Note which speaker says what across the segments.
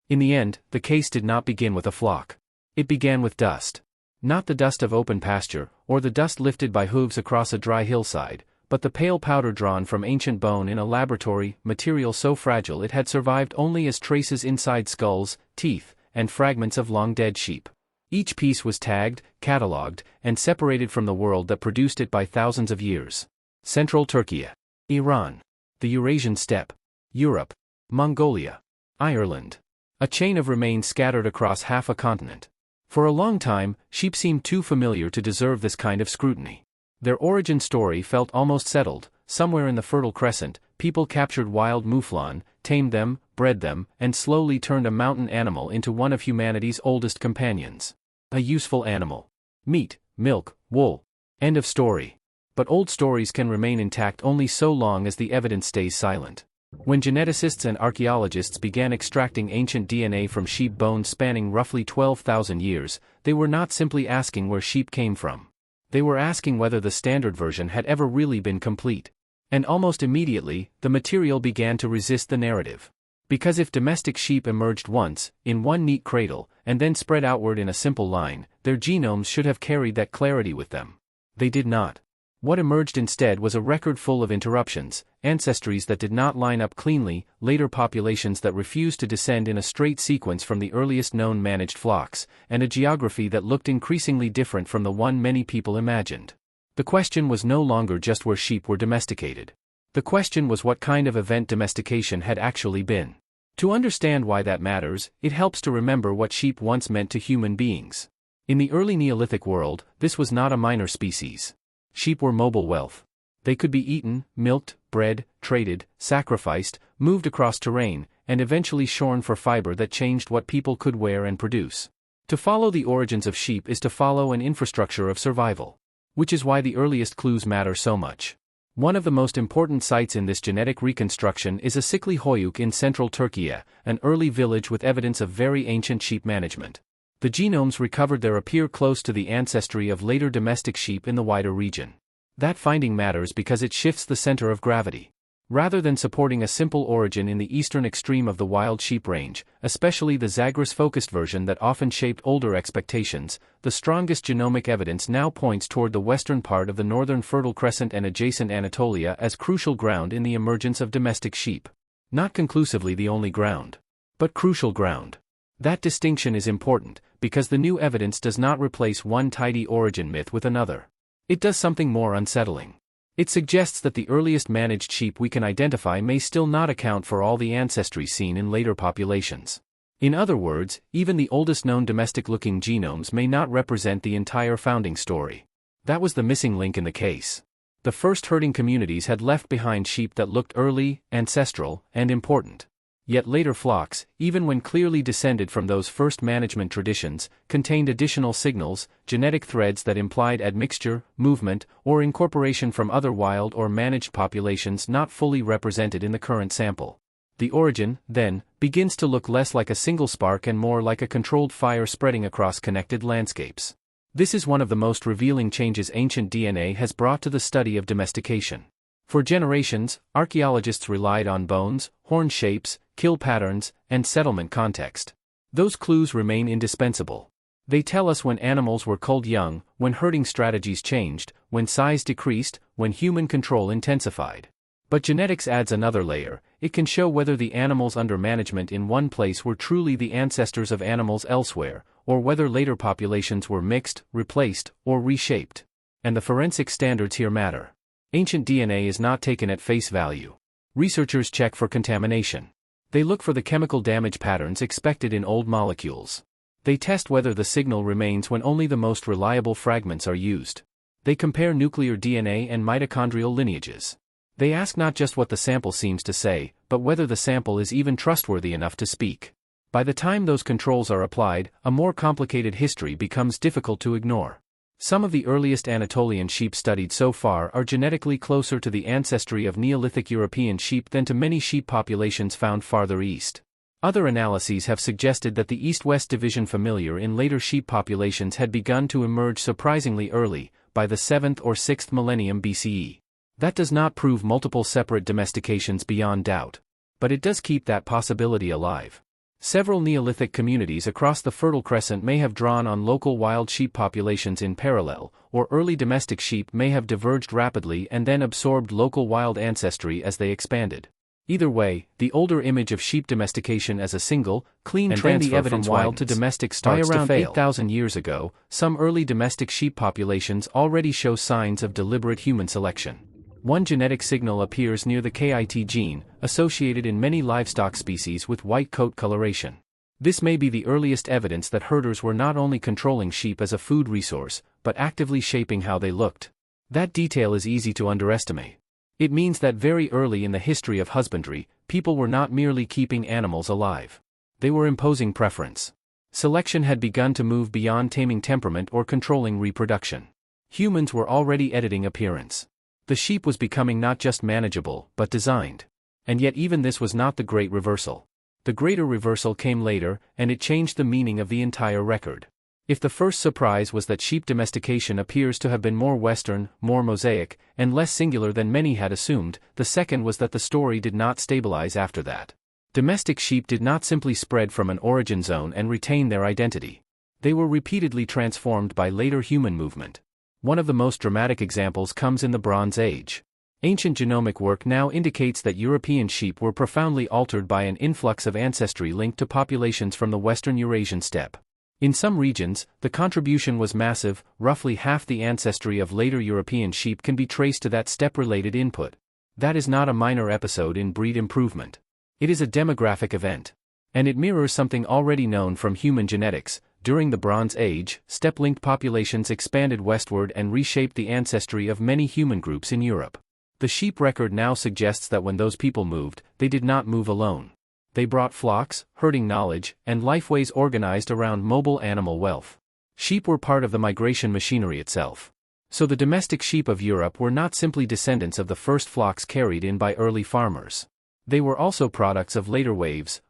Speaker 1: In the end, the case did not begin with a flock. It began with dust. Not the dust of open pasture, or the dust lifted by hooves across a dry hillside, but the pale powder drawn from ancient bone in a laboratory, material so fragile it had survived only as traces inside skulls, teeth, and fragments of long-dead sheep. Each piece was tagged, catalogued, and separated from the world that produced it by thousands of years. Central Turkey, Iran, the Eurasian steppe, Europe, Mongolia, Ireland. A chain of remains scattered across half a continent. For a long time, sheep seemed too familiar to deserve this kind of scrutiny. Their origin story felt almost settled. Somewhere in the Fertile Crescent, people captured wild mouflon, tamed them, bred them, and slowly turned a mountain animal into one of humanity's oldest companions. A useful animal. Meat, milk, wool. End of story. But old stories can remain intact only so long as the evidence stays silent. When geneticists and archaeologists began extracting ancient DNA from sheep bones spanning roughly 12,000 years, they were not simply asking where sheep came from. They were asking whether the standard version had ever really been complete. And almost immediately, the material began to resist the narrative. Because if domestic sheep emerged once, in one neat cradle, and then spread outward in a simple line, their genomes should have carried that clarity with them. They did not. What emerged instead was a record full of interruptions, ancestries that did not line up cleanly, later populations that refused to descend in a straight sequence from the earliest known managed flocks, and a geography that looked increasingly different from the one many people imagined. The question was no longer just where sheep were domesticated. The question was what kind of event domestication had actually been. To understand why that matters, it helps to remember what sheep once meant to human beings. In the early Neolithic world, this was not a minor species. Sheep were mobile wealth. They could be eaten, milked, bred, traded, sacrificed, moved across terrain, and eventually shorn for fiber that changed what people could wear and produce. To follow the origins of sheep is to follow an infrastructure of survival. Which is why the earliest clues matter so much. One of the most important sites in this genetic reconstruction is Asikli Hoyuk in central Turkey, an early village with evidence of very ancient sheep management. The genomes recovered there appear close to the ancestry of later domestic sheep in the wider region. That finding matters because it shifts the center of gravity. Rather than supporting a simple origin in the eastern extreme of the wild sheep range, especially the Zagros-focused version that often shaped older expectations, the strongest genomic evidence now points toward the western part of the northern Fertile Crescent and adjacent Anatolia as crucial ground in the emergence of domestic sheep. Not conclusively the only ground, but crucial ground. That distinction is important, because the new evidence does not replace one tidy origin myth with another. It does something more unsettling. It suggests that the earliest managed sheep we can identify may still not account for all the ancestry seen in later populations. In other words, even the oldest known domestic-looking genomes may not represent the entire founding story. That was the missing link in the case. The first herding communities had left behind sheep that looked early, ancestral, and important. Yet later flocks, even when clearly descended from those first management traditions, contained additional signals, genetic threads that implied admixture, movement, or incorporation from other wild or managed populations not fully represented in the current sample. The origin, then, begins to look less like a single spark and more like a controlled fire spreading across connected landscapes. This is one of the most revealing changes ancient DNA has brought to the study of domestication. For generations, archaeologists relied on bones, horn shapes, kill patterns, and settlement context. Those clues remain indispensable. They tell us when animals were culled young, when herding strategies changed, when size decreased, when human control intensified. But genetics adds another layer. It can show whether the animals under management in one place were truly the ancestors of animals elsewhere, or whether later populations were mixed, replaced, or reshaped. And the forensic standards here matter. Ancient DNA is not taken at face value. Researchers check for contamination. They look for the chemical damage patterns expected in old molecules. They test whether the signal remains when only the most reliable fragments are used. They compare nuclear DNA and mitochondrial lineages. They ask not just what the sample seems to say, but whether the sample is even trustworthy enough to speak. By the time those controls are applied, a more complicated history becomes difficult to ignore. Some of the earliest Anatolian sheep studied so far are genetically closer to the ancestry of Neolithic European sheep than to many sheep populations found farther east. Other analyses have suggested that the east-west division familiar in later sheep populations had begun to emerge surprisingly early, by the 7th or 6th millennium BCE. That does not prove multiple separate domestications beyond doubt. But it does keep that possibility alive. Several Neolithic communities across the Fertile Crescent may have drawn on local wild sheep populations in parallel, or early domestic sheep may have diverged rapidly and then absorbed local wild ancestry as they expanded. Either way, the older image of sheep domestication as a single, clean transfer from wild to domestic starts to fail. By around 8,000 years ago, some early domestic sheep populations already show signs of deliberate human selection. One genetic signal appears near the KIT gene, associated in many livestock species with white coat coloration. This may be the earliest evidence that herders were not only controlling sheep as a food resource, but actively shaping how they looked. That detail is easy to underestimate. It means that very early in the history of husbandry, people were not merely keeping animals alive. They were imposing preference. Selection had begun to move beyond taming temperament or controlling reproduction. Humans were already editing appearance. The sheep was becoming not just manageable, but designed. And yet even this was not the great reversal. The greater reversal came later, and it changed the meaning of the entire record. If the first surprise was that sheep domestication appears to have been more Western, more mosaic, and less singular than many had assumed, the second was that the story did not stabilize after that. Domestic sheep did not simply spread from an origin zone and retain their identity. They were repeatedly transformed by later human movement. One of the most dramatic examples comes in the Bronze Age. Ancient genomic work now indicates that European sheep were profoundly altered by an influx of ancestry linked to populations from the western Eurasian steppe. In some regions, the contribution was massive. Roughly half the ancestry of later European sheep can be traced to that steppe-related input. That is not a minor episode in breed improvement. It is a demographic event. And it mirrors something already known from human genetics. During the Bronze Age, steppe-linked populations expanded westward and reshaped the ancestry of many human groups in Europe. The sheep record now suggests that when those people moved, they did not move alone. They brought flocks, herding knowledge, and lifeways organized around mobile animal wealth. Sheep were part of the migration machinery itself. So the domestic sheep of Europe were not simply descendants of the first flocks carried in by early farmers. They were also products of later waves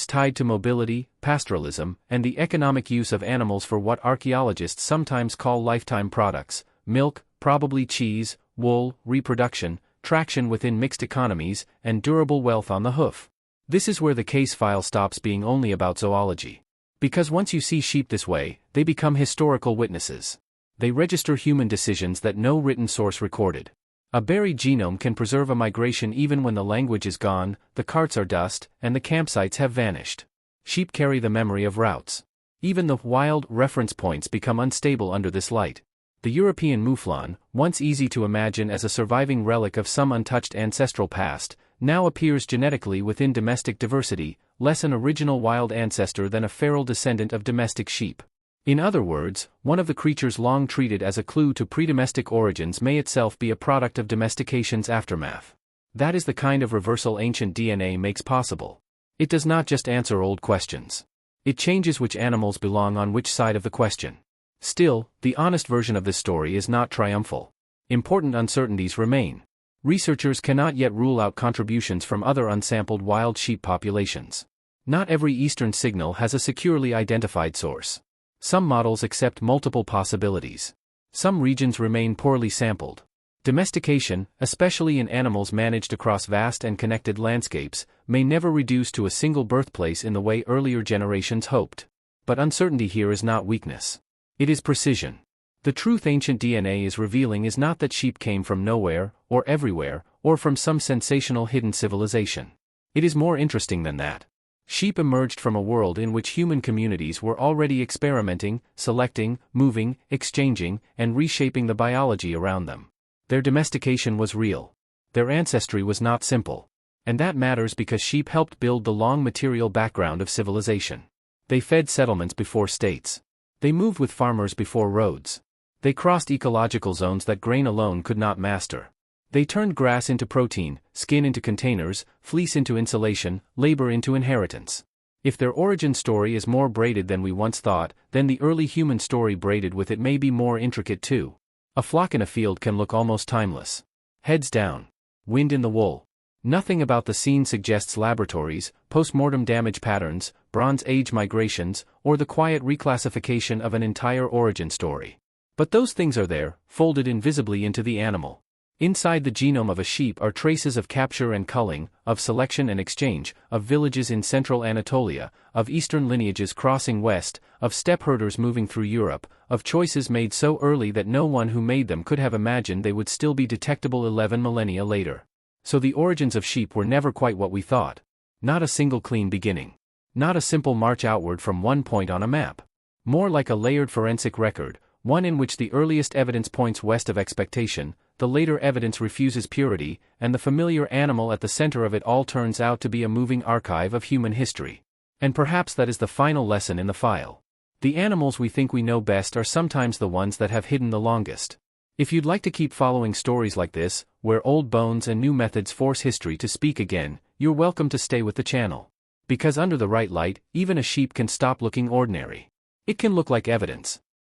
Speaker 1: tied to mobility, pastoralism, and the economic use of animals for what archaeologists sometimes call lifetime products: milk, probably cheese, wool, reproduction, traction within mixed economies, and durable wealth on the hoof. This is where the case file stops being only about zoology. Because once you see sheep this way, they become historical witnesses. They register human decisions that no written source recorded. A buried genome can preserve a migration even when the language is gone, the carts are dust, and the campsites have vanished. Sheep carry the memory of routes. Even the wild reference points become unstable under this light. The European mouflon, once easy to imagine as a surviving relic of some untouched ancestral past, now appears genetically within domestic diversity, less an original wild ancestor than a feral descendant of domestic sheep. In other words, one of the creatures long treated as a clue to pre-domestic origins may itself be a product of domestication's aftermath. That is the kind of reversal ancient DNA makes possible. It does not just answer old questions. It changes which animals belong on which side of the question. Still, the honest version of this story is not triumphal. Important uncertainties remain. Researchers cannot yet rule out contributions from other unsampled wild sheep populations. Not every eastern signal has a securely identified source. Some models accept multiple possibilities. Some regions remain poorly sampled. Domestication, especially in animals managed across vast and connected landscapes, may never reduce to a single birthplace in the way earlier generations hoped. But uncertainty here is not weakness. It is precision. The truth ancient DNA is revealing is not that sheep came from nowhere, or everywhere, or from some sensational hidden civilization. It is more interesting than that. Sheep emerged from a world in which human communities were already experimenting, selecting, moving, exchanging, and reshaping the biology around them. Their domestication was real. Their ancestry was not simple. And that matters because sheep helped build the long material background of civilization. They fed settlements before states. They moved with farmers before roads. They crossed ecological zones that grain alone could not master. They turned grass into protein, skin into containers, fleece into insulation, labor into inheritance. If their origin story is more braided than we once thought, then the early human story braided with it may be more intricate too. A flock in a field can look almost timeless. Heads down. Wind in the wool. Nothing about the scene suggests laboratories, post-mortem damage patterns, Bronze Age migrations, or the quiet reclassification of an entire origin story. But those things are there, folded invisibly into the animal. Inside the genome of a sheep are traces of capture and culling, of selection and exchange, of villages in central Anatolia, of eastern lineages crossing west, of steppe herders moving through Europe, of choices made so early that no one who made them could have imagined they would still be detectable 11 millennia later. So the origins of sheep were never quite what we thought. Not a single clean beginning. Not a simple march outward from one point on a map. More like a layered forensic record, one in which the earliest evidence points west of expectation, the later evidence refuses purity, and the familiar animal at the center of it all turns out to be a moving archive of human history. And perhaps that is the final lesson in the file. The animals we think we know best are sometimes the ones that have hidden the longest. If you'd like to keep following stories like this, where old bones and new methods force history to speak again, you're welcome to stay with the channel. Because under the right light, even a sheep can stop looking ordinary. It can look like evidence.